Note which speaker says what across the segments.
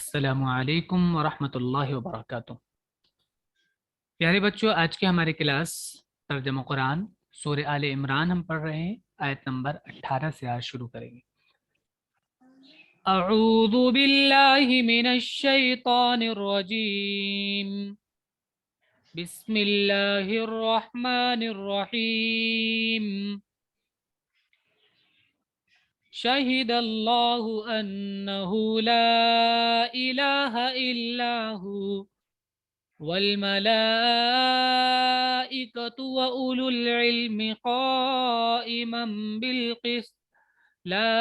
Speaker 1: السلام علیکم ورحمۃ اللہ وبرکاتہ۔ پیارے بچوں، آج کے ہمارے کلاس ترجمہ قرآن سورہ آل عمران ہم پڑھ رہے ہیں۔ آیت نمبر 18 سے آج شروع کریں گے۔ اعوذ باللہ من الشیطان الرجیم، بسم اللہ الرحمن الرحیم۔ شہد اللہ انہ لا الہ الا ہو والملائکۃ وأولو العلم قائما بالقسط لا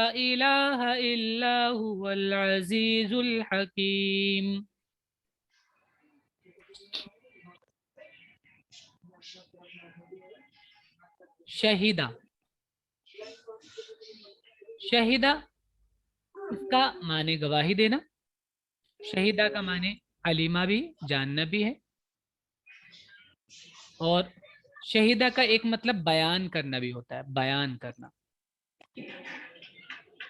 Speaker 1: الہ الا هو العزیز الحکیم۔ شہیدہ، شہیدہ اس کا معنی گواہی دینا، شہیدہ کا معنی علیمہ بھی جاننا بھی ہے، اور شہیدہ کا ایک مطلب بیان کرنا بھی ہوتا ہے، بیان کرنا۔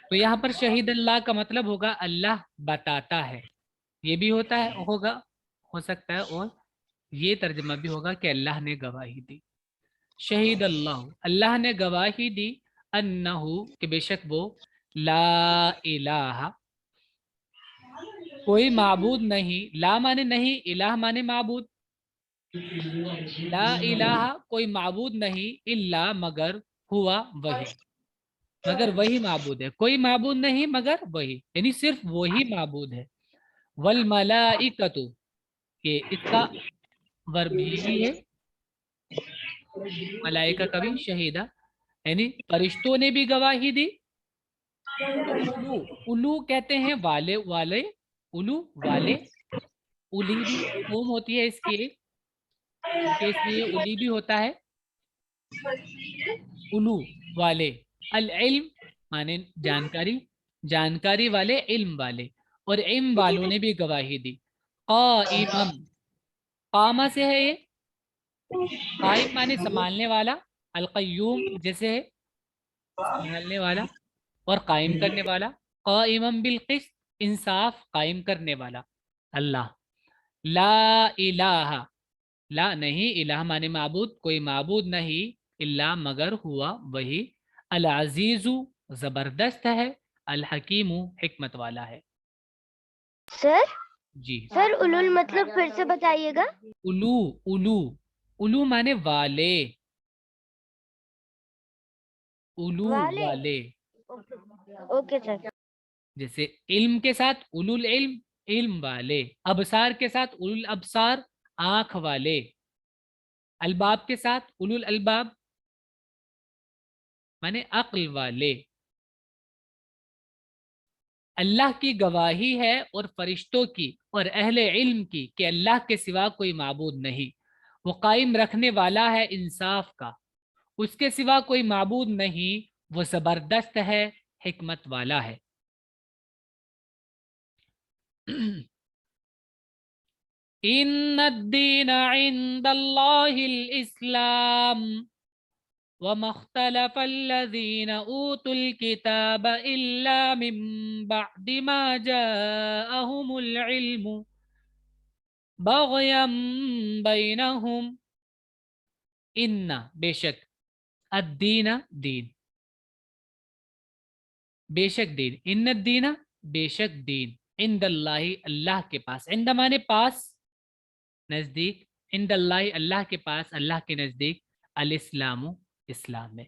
Speaker 1: تو یہاں پر شہید اللہ کا مطلب ہوگا اللہ بتاتا ہے، یہ بھی ہوتا ہے، ہوگا، ہو سکتا ہے، اور یہ ترجمہ بھی ہوگا کہ اللہ نے گواہی دی۔ شہید اللہ، اللہ نے گواہی دی، انہو کہ بے شک وہ، لا الہ کوئی معبود نہیں، لا مانے نہیں، الہ مانے معبود، لا الہ کوئی معبود نہیں، الا مگر، ہوا وہی، مگر وہی معبود ہے، کوئی معبود نہیں مگر وہی، یعنی صرف وہی معبود ہے۔ والملائکۃ، کہ اس کا ورب یہی ہے، ملائکہ کا بھی شہیدہ، یعنی فرشتوں نے بھی گواہی دی۔ اولو، اولو کہتے ہیں والے، والے، اولو والے، اولی بھی فارم ہوتی ہے اس کی ایک، کیونکہ اس میں یہ اولی بھی ہوتا ہے، اولو والے، العلم مانے جانکاری، جانکاری والے، علم والے، اور علم والوں نے بھی گواہی دی۔ قائمم، قامہ سے ہے یہ، قائم مانے سنبھالنے والا، القیوم جیسے ہے سنبھالنے والا اور قائم کرنے والا، قائمم بالقسط انصاف قائم کرنے والا اللہ۔ لا الہ، لا نہیں، الہ مانے معبود، کوئی معبود نہیں، الا مگر ہوا وہی، العزیز زبردست ہے، الحکیم حکمت والا ہے۔
Speaker 2: سر
Speaker 1: جی
Speaker 2: سر اولول مطلب پھر سے بتائیے گا۔
Speaker 1: اولو، اولو، اولو مانے والے، اولو
Speaker 2: والے،
Speaker 1: والے،
Speaker 2: اوکے سر۔
Speaker 1: جیسے علم کے ساتھ اولو العلم علم والے، ابصار کے ساتھ اولو الابصار آنکھ والے، الباب کے ساتھ اولو الالباب مانے عقل والے۔ اللہ کی گواہی ہے اور فرشتوں کی اور اہل علم کی کہ اللہ کے سوا کوئی معبود نہیں، وہ قائم رکھنے والا ہے انصاف کا، اس کے سوا کوئی معبود نہیں، وہ زبردست ہے، حکمت والا ہے۔ ان الدین عند اللہ الاسلام وما اختلف الذين اوتوا الكتاب الا من بعد ما جاءهم العلم بغیا بینہم، ان بے شک، الدین دین، بے شک دین، ان الدین بے شک دین، عند اللہ اللہ کے پاس، عند مانے پاس، نزدیک، عند اللہ اللہ کے پاس، اللہ کے نزدیک، الاسلام اسلام ہے،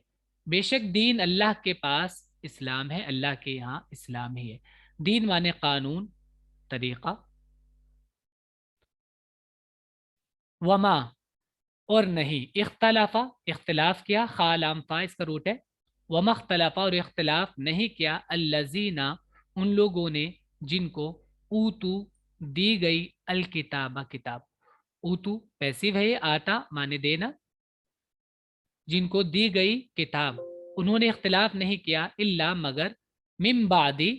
Speaker 1: بے شک دین اللہ کے پاس اسلام ہے، اللہ کے یہاں اسلام ہی ہے۔ دین مانے قانون، طریقہ، وما اور نہیں، اختلافا اختلاف کیا، خالام فا اس کا روٹ ہے، وما اختلافا اور اختلاف نہیں کیا، الذین ان لوگوں نے جن کو، اوتو دی گئی، الکتابہ کتاب، اوتو پیسیو ہے، آتا مانے دینا، جن کو دی گئی کتاب، انہوں نے اختلاف نہیں کیا، الا مگر، من بعدی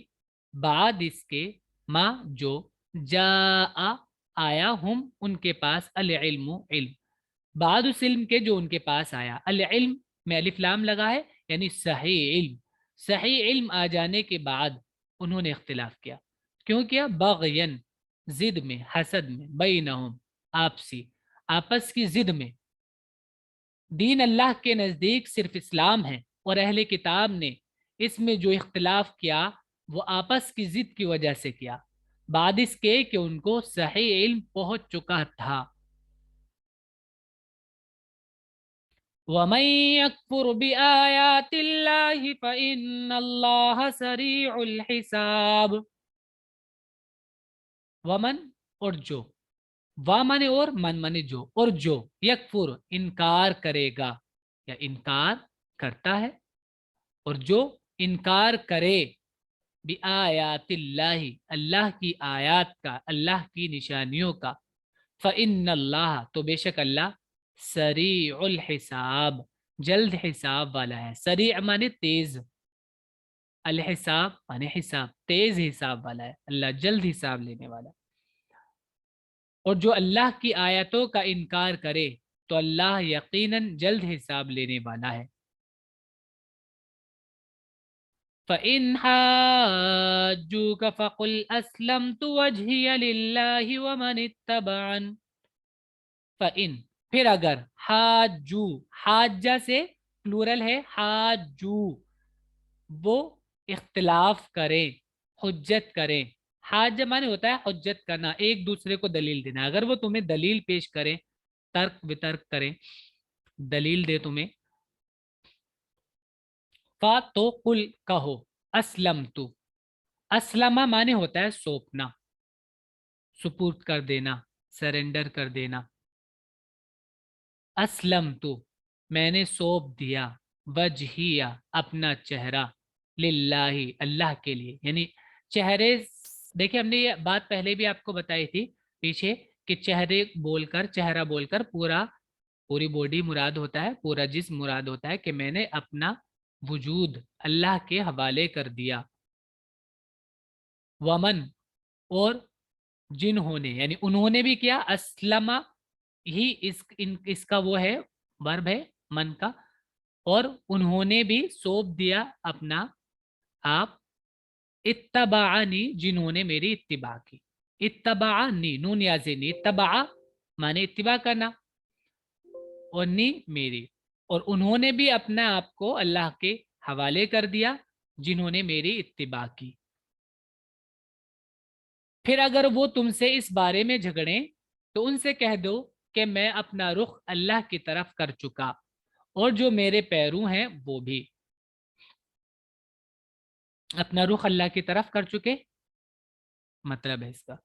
Speaker 1: بعد اس کے، ما جو، جاء آیا، ہم ان کے پاس، العلم علم، بعد اس علم کے جو ان کے پاس آیا، العلم میں الف لام لگا ہے، یعنی صحیح علم، صحیح علم آ جانے کے بعد انہوں نے اختلاف کیا۔ क्यों किया? बग़यन, जिद में, हसद में, बैनहुम, आपसी, आपस की जिद में। दीन अल्लाह के नज़दीक सिर्फ इस्लाम है और अहले किताब ने इसमें जो इख्तिलाफ किया वो आपस की जिद की वजह से किया, बाद इसके कि उनको सही इल्म पहुंच चुका था। वमन यकफुर बिआयातिल्लाहि फ़इन्नल्लाह सरीउल हिसाब। वमन, और जो, वा माने और, मन माने जो, और जो यकफुर इनकार करेगा या इनकार करता है, और जो इनकार करे बि आयातिल्लाहि, अल्लाह की आयात का, अल्लाह की निशानियों का, फ़इन्नल्लाह, तो बेशक अल्लाह, सरीउल हिसाब, जल्द हिसाब वाला है। सरी माने तेज, अल हिसाब माने हिसाब, तेज हिसाब वाला है अल्लाह, जल्द हिसाब लेने वाला। और जो अल्लाह की आयतों का इनकार करे तो अल्लाह यकीनन जल्द हिसाब लेने वाला है। फ़इन हाज्जूक फ़कुल अस्लमतु वजहिय लिल्लाहि व मन इत्तबअन। फ़इन, फिर अगर, हाजू, हाजा से प्लूरल है हाजू, वो इख्तिलाफ करें, हुज्जत करें। हाज माने होता है हुज्जत करना, एक दूसरे को दलील देना। अगर वो तुम्हें दलील पेश करें, तर्क वितर्क करें, दलील दे तुम्हें, फा तो कुल कहो, असलम तू, असलमा माने होता है सौंपना, सुपुर्द कर देना, सरेंडर कर देना। असलम तू, मैंने सौंप दिया, वजहिया, अपना चेहरा, लिल्लाही, अल्लाह के लिए। यानी चेहरे, देखिए हमने ये बात पहले भी आपको बताई थी पीछे, कि चेहरे बोलकर, चेहरा बोलकर पूरा, पूरी बॉडी मुराद होता है, पूरा जिस्म मुराद होता है, कि मैंने अपना वजूद अल्लाह के हवाले कर दिया। वमन, और जिन्होंने, यानी उन्होंने भी किया, अस्लमा ही इसका वो है, वर्ब है मन का, और उन्होंने भी सौंप दिया अपना आप, इत्तबाअनी, जिन्होंने मेरी इत्तिबा की। इत्तबाअनी, नून याज़ेनी, इत्तबा माने इत्तिबा करना, और नी मेरी, और उन्होंने भी अपना आप को अल्लाह के हवाले कर दिया जिन्होंने मेरी इत्तिबा की। फिर अगर वो तुमसे इस बारे में झगड़े तो उनसे कह दो कि मैं अपना रुख अल्लाह की तरफ कर चुका, और जो मेरे पैरों हैं वो भी अपना रुख अल्लाह की तरफ कर चुके, मतलब है इसका।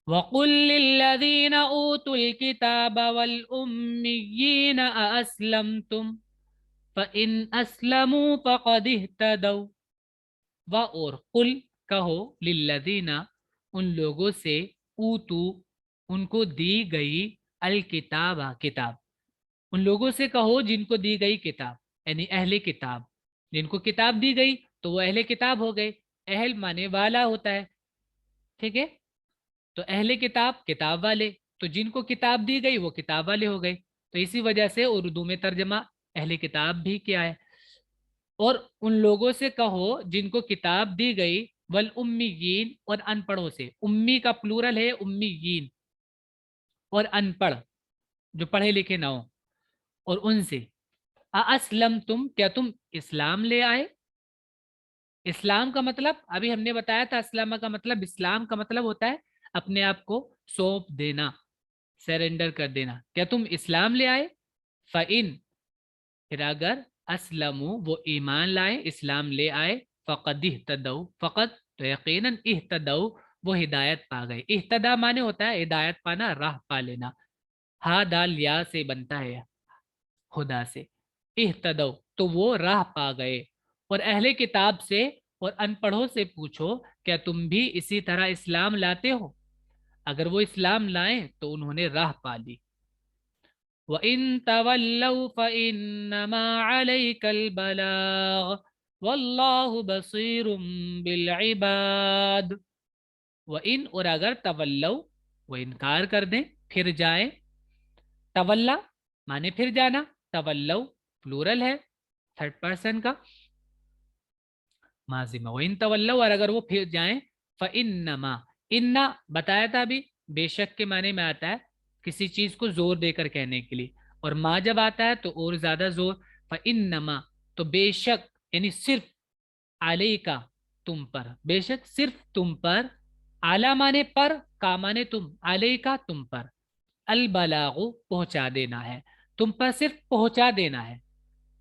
Speaker 1: वक़ुल लिल्लज़ीना ऊतुल किताब वल उम्मिय्यीना अस्लमतुम फ़इन अस्लमू फ़क़द इह्तदौ। व, और कुल कहो, लिल्लज़ीना, उन लोगों से, ऊतू, उनको दी गई, अल किताबा, किताब, उन लोगों से कहो जिनको दी गई किताब, यानी अहले किताब, जिनको किताब दी गई तो वो अहले किताब हो गए। अहल माने वाला होता है, ठीक है, तो अहले किताब, किताब वाले, तो जिनको किताब दी गई वो किताब वाले हो गए। तो इसी वजह से उर्दू में तर्जमा अहले किताब भी किया है। और उन लोगों से कहो जिनको किताब दी गई, वल उम्मीयीन, और अनपढ़ों से, उम्मी का प्लूरल है उम्मीयीन, और अनपढ़ जो पढ़े लिखे ना हो, और उनसे, असलम तुम, क्या तुम इस्लाम ले आए? इस्लाम का मतलब अभी हमने बताया था, इस्लाम का मतलब, इस्लाम का मतलब होता है अपने आप को सौंप देना, सरेंडर कर देना। क्या तुम इस्लाम ले आए? फ़इन, फिर अगर, असलमू, वो ईमान लाए, इस्लाम ले आए, फ़क़द इह्तदौ, फ़क़द तो यकीनन, इह्तदौ, वो हिदायत पा गए। इह्तदा माने होता है हिदायत पाना, राह पा लेना। हा दाल या से बनता है, खुदा से, इह्तदौ, तो वो राह पा गए। और अहले किताब से और अनपढ़ों से पूछो, क्या तुम भी इसी तरह इस्लाम लाते हो? अगर वो इस्लाम लाएं तो उन्होंने राह पा ली। व इन तवल्लौ फइन्नमा अलैकल बलाग वल्लाहु बसीरुम बिल इबाद। व इन, और अगर, तवल्लौ, वो इनकार कर दें, फिर जाए, तवल्ला माने फिर जाना, तवल्लौ प्लूरल है, थर्ड पर्सन का, माजी में, वो इन तवल्लौ, और अगर वो फिर जाएं, फ़इन्नमा, इन्ना बताया था अभी, बेशक के माने में आता है किसी चीज को जोर देकर कहने के लिए, और माँ जब आता है तो और ज्यादा जोर। फ़इन्नमा, तो बेशक यानी सिर्फ, अलैका तुम पर, बेशक सिर्फ तुम पर, आला माने पर, का माने तुम, अलैका तुम पर, अल बलागु पहुंचा देना है, तुम पर सिर्फ पहुंचा देना है,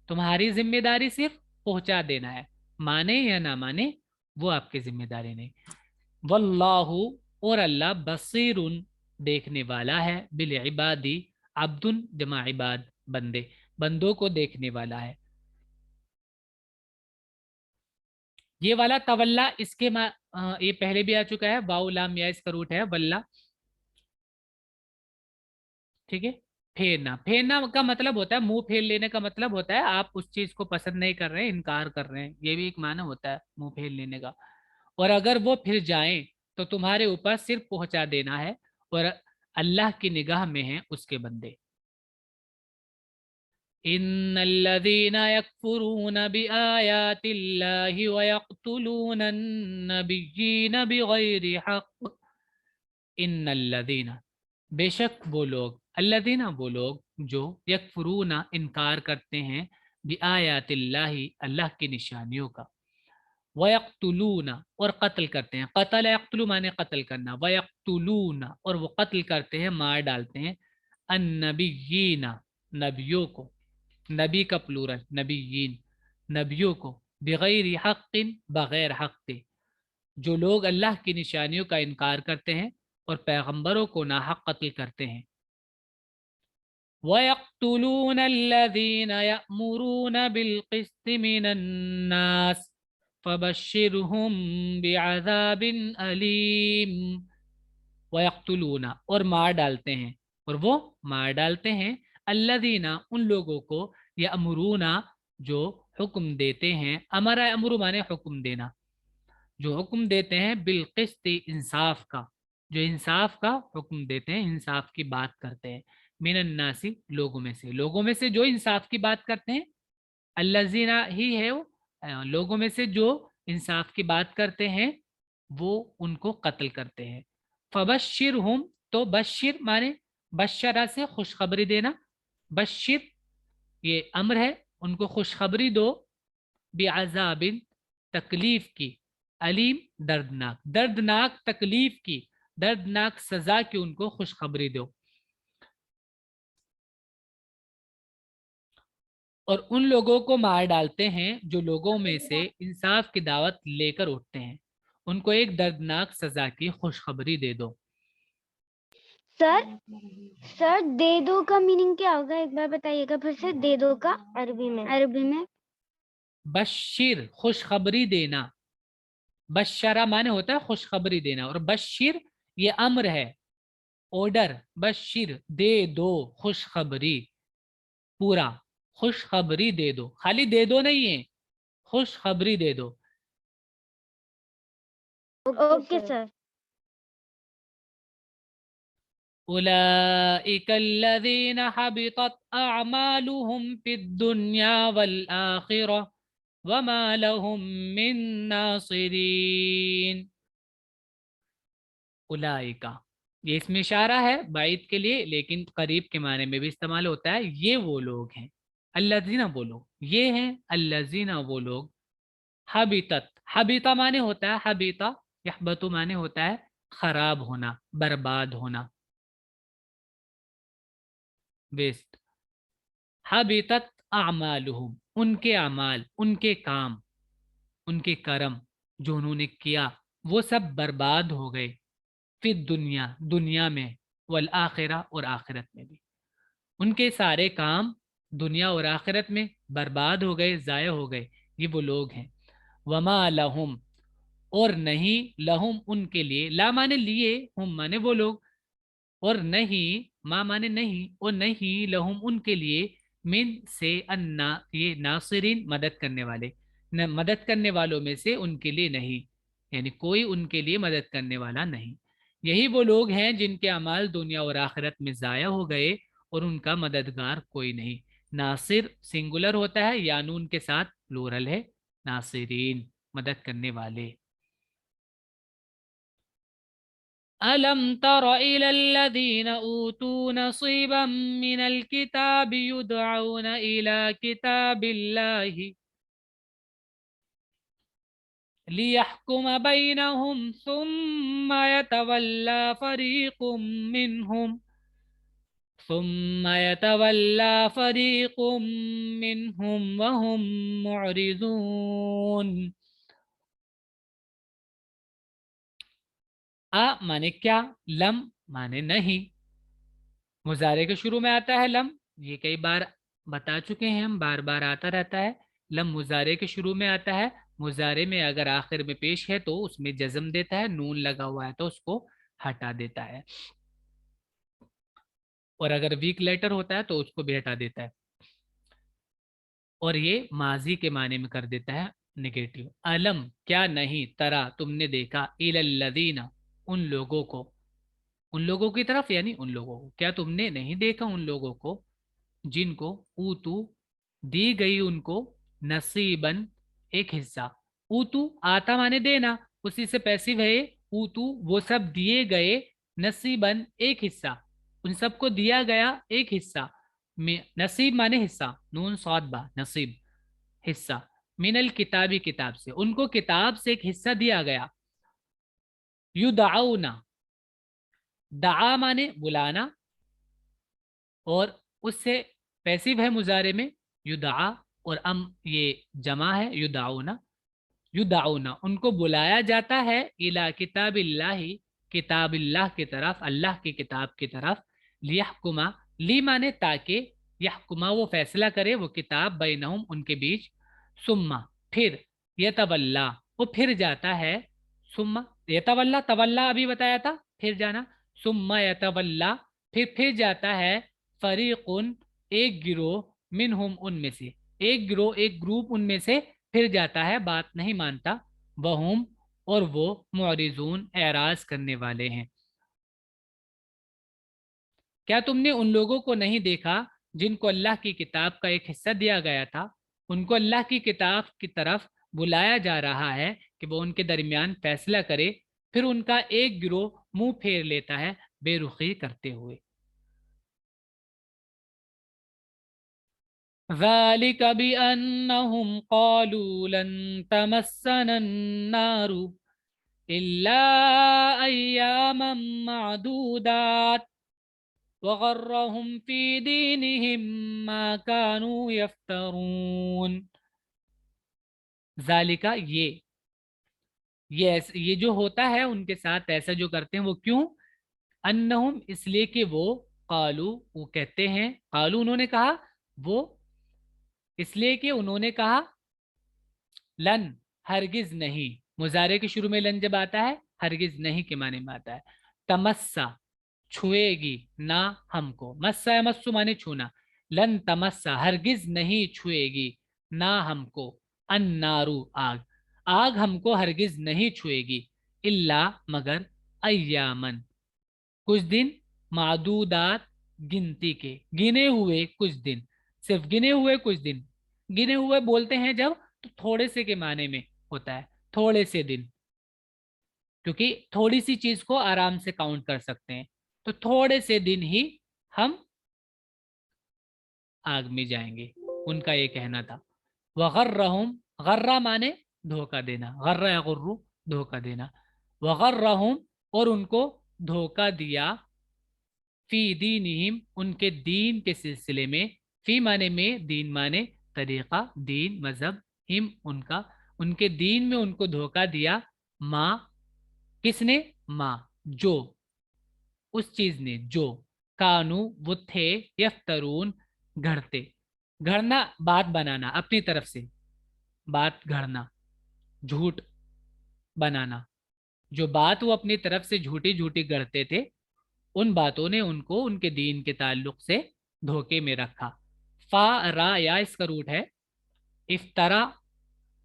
Speaker 1: तुम्हारी जिम्मेदारी सिर्फ पहुंचा देना है, माने या ना माने वो आपकी जिम्मेदारी नहीं। वल्लाहु, और अल्लाह, बसीरुन देखने वाला है, बिल इबादी, अब्दुन जमा इबाद बंदे, बंदों को देखने वाला है। ये वाला तवल्ला इसके ये पहले भी आ चुका है, वाउ लाम या इसका रूट है वल्ला, ठीक है। फेरना, फेरना का मतलब होता है मुंह फेर लेने का मतलब होता है आप उस चीज को पसंद नहीं कर रहे हैं, इनकार कर रहे हैं, ये भी एक माना होता है मुंह फेर लेने का। और अगर वो फिर जाएं तो तुम्हारे ऊपर सिर्फ पहुंचा देना है, और अल्लाह की निगाह में है उसके बंदे। इन्नल्लज़ीना यकफुरून बिआयातिल्लाहि व यक़्तुलून अन्नबिय्यीन बिगैरि हक़, इन्नल्लज़ीना, बेशक वो लोग, अल्लज़ीना वो लोग जो, यकफुरूना इनकार करते हैं, बिआयातिल्लाहि अल्लाह की निशानियों का, वयक्तुलूना और कत्ल करते हैं, कतल यक्तुलू माने कत्ल करना, वयक्तुलूना और वो कत्ल करते हैं, मार डालते हैं, अन्नबिय्यीना नबियों को, नबी का प्लूरल नबीयीन, नबियों को, बगैर हक़्क़िन बगैर हक़ के, जो लोग अल्लाह की निशानियों का इनकार करते हैं और पैगंबरों को नाहक कत्ल करते हैं। वयक्तुलून अल्लज़ीन यअमुरून बिलक़िस्ति मिनन्नास फबश्शिरहुम बिअज़ाबिन अलीम। वयक्तुलूना और मार डालते हैं, और वो मार डालते हैं, अल्लज़ीना उन लोगों को, यअमुरूना जो हुक्म देते हैं, अमरा अमरु माने हुक्म देना, जो हुक्म देते हैं, बिलकिस्ती इंसाफ का, जो इंसाफ का हुक्म देते हैं, इंसाफ की बात करते हैं, मिनन्नासी लोगों में से, लोगों में से जो इंसाफ की बात करते हैं, अल्लज़ीना ही है वो, लोगों में से जो इंसाफ की बात करते हैं वो उनको कत्ल करते हैं। फबश्शिर हम, तो बश्शिर माने बशरा से खुशखबरी देना, बश्शिर ये अम्र है, उनको खुशखबरी दो, बेअज़ाबिन तकलीफ की, अलीम दर्दनाक, दर्दनाक तकलीफ की, दर्दनाक सजा की उनको खुशखबरी दो। और उन लोगों को मार डालते हैं जो लोगों में से इंसाफ की दावत लेकर उठते हैं, उनको एक दर्दनाक सजा की खुशखबरी दे दो।
Speaker 2: सर सर दे दो का मीनिंग क्या होगा, एक बार बताइएगा फिर से, दे दो का अरबी में
Speaker 1: बशीर खुशखबरी देना, बशरा माने होता है खुशखबरी देना, और बशीर ये अम्र है, ऑर्डर, बशीर दे दो खुशखबरी, पूरा खुशखबरी दे दो, खाली दे दो नहीं है, खुशखबरी दे दो।
Speaker 2: Okay sir.
Speaker 1: उलाइका अल्लज़ीना हबितत अअमालुहुम फिद्दुन्या वल आखिरह वमा लहुम मिन नासिरीन। उलाइका, ये इसमें इशारा है बाइद के लिए, लेकिन करीब के माने में भी इस्तेमाल होता है, ये वो लोग हैं, अल्लज़ीना वो लोग, ये हैं अल्लज़ीना वो लोग, हबितत, हबिता माने होता है हबिता, यहबतु माने होता है खराब होना, बर्बाद होना, वेस्ट, हबितत अमालुहुम उनके अमाल, उनके काम, उनके कर्म जो उन्होंने किया वो सब बर्बाद हो गए, फिर दुनिया, दुनिया में, वल आखिरा और आखिरत में भी, उनके सारे काम दुनिया और आखिरत में बर्बाद हो गए, ज़ाया हो गए, ये वो लोग हैं। वमा लहुम, और नहीं, लहुम उनके लिए, ला माने लिए, हम माने वो लोग, और नहीं, मा माने नहीं, और नहीं, लहुम उनके लिए, मिन से, अन्ना ये नासिरीन मदद करने वाले, न मदद करने वालों में से उनके लिए नहीं, यानी कोई उनके लिए मदद करने वाला नहीं। यही वो लोग हैं जिनके अमाल दुनिया और आखिरत में ज़ाया हो गए और उनका मददगार कोई नहीं। नासिर सिंगुलर होता है, यानून के साथ प्लूरल है, नासिरीन मदद करने वाले। अलम तर इलल्लज़ीना ऊतू नसीबा मिनल किताबि युदअऊना इला किताबिल्लाहि लियहकुम बैनहुम सुम्मा यतवल्ला फरीकुम मिनहुम वहुम मुअरिज़ून। माने क्या, लम माने नहीं, मुजारे के शुरू में आता है लम, ये कई बार बता चुके हैं हम, बार बार आता रहता है। लम मुजारे के शुरू में आता है, मुजारे में अगर आखिर में पेश है तो उसमें जज्म देता है, नून लगा हुआ है तो उसको हटा देता है, और अगर वीक लेटर होता है तो उसको भी हटा देता है, और ये माजी के माने में कर देता है निगेटिव। अलम क्या नहीं, तरा तुमने देखा, इलल्लज़ीना उन लोगों को, उन लोगों की तरफ यानी उन लोगों को, क्या तुमने नहीं देखा उन लोगों को जिनको ऊतू दी गई उनको नसीबन एक हिस्सा। ऊतू आता माने देना, उसी से पैसिव है ऊतू, वो सब दिए गए, नसीबन एक हिस्सा, उन सबको दिया गया एक हिस्सा में, नसीब माने हिस्सा, नून सौद बा नसीब हिस्सा, मिनल किताबी किताब से, उनको किताब से एक हिस्सा दिया गया। युदाउना, दा माने बुलाना, और उससे पैसिव है मुजारे में युदा, और ये जमा है युदाउना, युदाउना उनको बुलाया जाता है, इला किताबिल्लाही किताबिल्लाह की तरफ, अल्लाह की किताब की तरफ, लियहकुमा, ली माने ताकि, यहकुमा वो फैसला करे, वो किताब बैनहुम उनके बीच, सुम्मा फिर, यतवल्ला वो फिर जाता है, सुम्मा यतवल्ला, तवल्ला अभी बताया था फिर जाना, सुम्मा यतवल्ला फिर जाता है, फरीकुन एक गिरोह, मिनहुम उनमें से, एक गिरोह एक ग्रुप उनमें से फिर जाता है, बात नहीं मानता, वहुम और वो मुअरिजून एराज करने वाले हैं। क्या तुमने उन लोगों को नहीं देखा जिनको अल्लाह की किताब का एक हिस्सा दिया गया था, उनको अल्लाह की किताब की तरफ बुलाया जा रहा है कि वो उनके दरमियान फैसला करे, फिर उनका एक गिरोह मुंह फेर लेता है बेरुखी करते हुए। ذلك بأنهم قالوا لن تمسنا النار إلا أياما معدودات وغرهم في دينهم ما كانوا يفترون। ज़ालिका ये जो होता है उनके साथ, ऐसा जो करते हैं वो क्यों, अन्नहुम इसलिए कि वो, कालू वो कहते हैं, कालू उन्होंने कहा, वो इसलिए कि उन्होंने कहा, लन हरगिज नहीं, मुजारे के शुरू में लन जब आता है हरगिज नहीं के माने में आता है। तमस्सा छुएगी ना हमको, मस्सा या मस्सु माने छूना, लन तमस्सा हरगिज नहीं छुएगी ना हमको, अन्नारु आग, आग हमको हरगिज नहीं छुएगी, इल्ला मगर, अय्यामन कुछ दिन, मादूदात गिनती के, गिने हुए कुछ दिन, सिर्फ गिने हुए कुछ दिन, गिने हुए बोलते हैं जब तो थोड़े से के माने में होता है, थोड़े से दिन, क्योंकि थोड़ी सी चीज को आराम से काउंट कर सकते हैं, तो थोड़े से दिन ही हम आग में जाएंगे, उनका ये कहना था। वगर्रहुम, गर्रा माने धोखा देना, गर्रा या गुर्रू धोखा देना, वगर्रहुम और उनको धोखा दिया, फी दीनिहिम उनके दीन के सिलसिले में, फी माने में, दीन माने तरीका दीन मजहब, हिम उनका, उनके दीन में उनको धोखा दिया, माँ किसने, माँ जो, उस चीज ने जो, कानू वो थे, यफ्तरून घड़ते, घड़ना बात बनाना अपनी तरफ से, बात घड़ना, झूठ बनाना, जो बात वो अपनी तरफ से झूठी झूठी गढ़ते थे, उन बातों ने उनको उनके दीन के ताल्लुक से धोखे में रखा। फा रा या इसका रूट है, इफ्तरा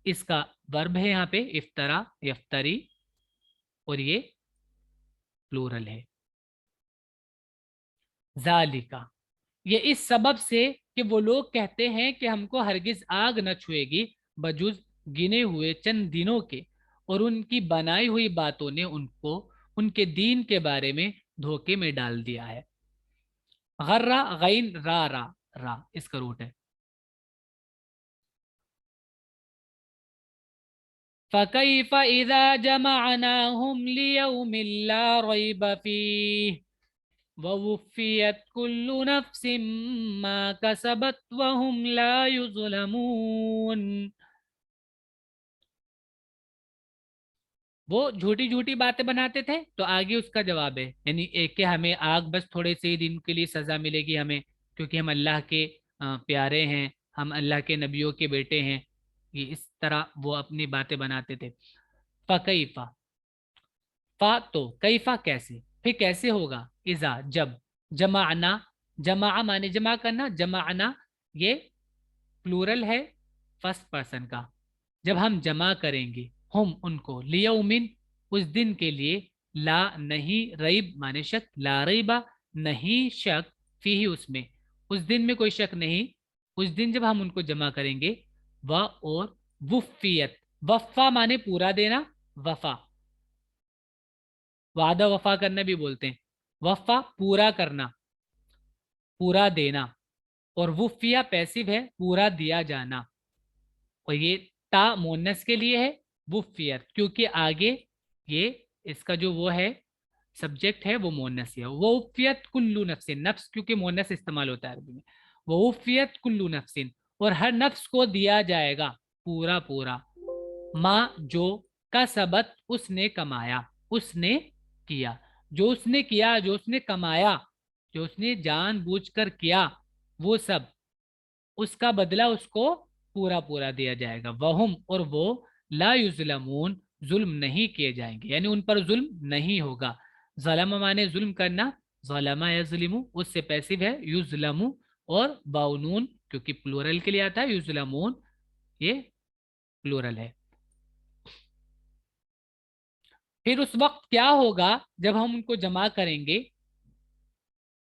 Speaker 1: इसका वर्ब है यहाँ पे, इफ्तरा यफ्तरी, और ये प्लूरल है। जालिका ये इस सबब से कि वो लोग कहते हैं कि हमको हरगिज आग न छुएगी बजुज गिने हुए चंद दिनों के, और उनकी बनाई हुई बातों ने उनको उनके दीन के बारे में धोखे में डाल दिया है। गर्रा गैन रा रा रा इसका रूट है। फकैफ इज़ा जमअनाहुम लियौमिन ला रैब फीह ववुफ़्फ़ियत कुल्लु नफ्सिम मा कसबत वहुम ला युज़लमून। वो झूठी झूठी बातें बनाते थे तो आगे उसका जवाब है, यानी एक के हमें आग बस थोड़े से ही दिन के लिए सजा मिलेगी हमें, क्योंकि हम अल्लाह के प्यारे हैं, हम अल्लाह के नबियों के बेटे हैं। ये इस तरह वो अपनी बातें बनाते थे। फ़कैफ़ा, फा तो, कैफा कैसे, फिर कैसे होगा, इज़ा जब, जमाना, जमा माने जमा करना, जमाना ये प्लूरल है फर्स्ट पर्सन का। जब हम जमा करेंगे हम उनको लियौमिन उस दिन के लिए, ला नहीं, रईब माने शक, ला रईबा नहीं शक, फीही उसमें, उस दिन में कोई शक नहीं, उस दिन जब हम उनको जमा करेंगे। व और वुफ़्फ़ियत, वफ़ा माने पूरा देना, वफा वादा वफा करना भी बोलते हैं, वफा पूरा करना, पूरा देना, और वुफ़्फ़िया पैसिव है, पूरा दिया जाना। और ये ता मोनस के लिए है, वुफ़्फ़ियत क्योंकि आगे ये इसका जो वो है सब्जेक्ट है वो मोनस है। वो उफ़्फ़ियत कुल्लू नफ्सिन, नफ्स क्योंकि मोनस इस्तेमाल होता है अरबी में, वो उफ़्फ़ियत कुल्लू नफ्सिन, और हर नफ्स को दिया जाएगा पूरा पूरा, माँ जो, का सबत उसने कमाया, उसने किया, जो उसने किया, जो उसने कमाया, जो उसने जानबूझकर किया, वो सब उसका बदला उसको पूरा पूरा दिया जाएगा। वहुम और वो, ला युज़लमून जुल्म नहीं किए जाएंगे, यानी उन पर जुल्म नहीं होगा। ज़लम माने जुल्म करना, ज़लमा यज़लिमु उससे पैसिव है, युज़लमु और बाउनून क्योंकि प्लूरल के लिए आता है, युज़लमून ये प्लूरल है। फिर उस वक्त क्या होगा जब हम उनको जमा करेंगे,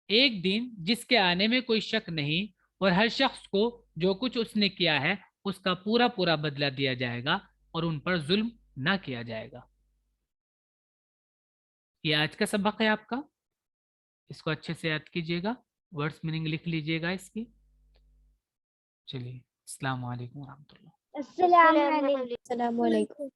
Speaker 1: एक दिन जिसके आने में कोई शक नहीं, और हर शख्स को जो कुछ उसने किया है उसका पूरा पूरा बदला दिया जाएगा और उन पर जुल्म ना किया जाएगा। ये आज का सबक है आपका, इसको अच्छे से याद कीजिएगा, वर्ड्स मीनिंग लिख लीजिएगा इसकी। चलिए, अस्सलाम वालेकुम रहमतुल्लाह।
Speaker 2: अस्सलाम वालेकुम।
Speaker 3: अस्सलाम वालेकुम।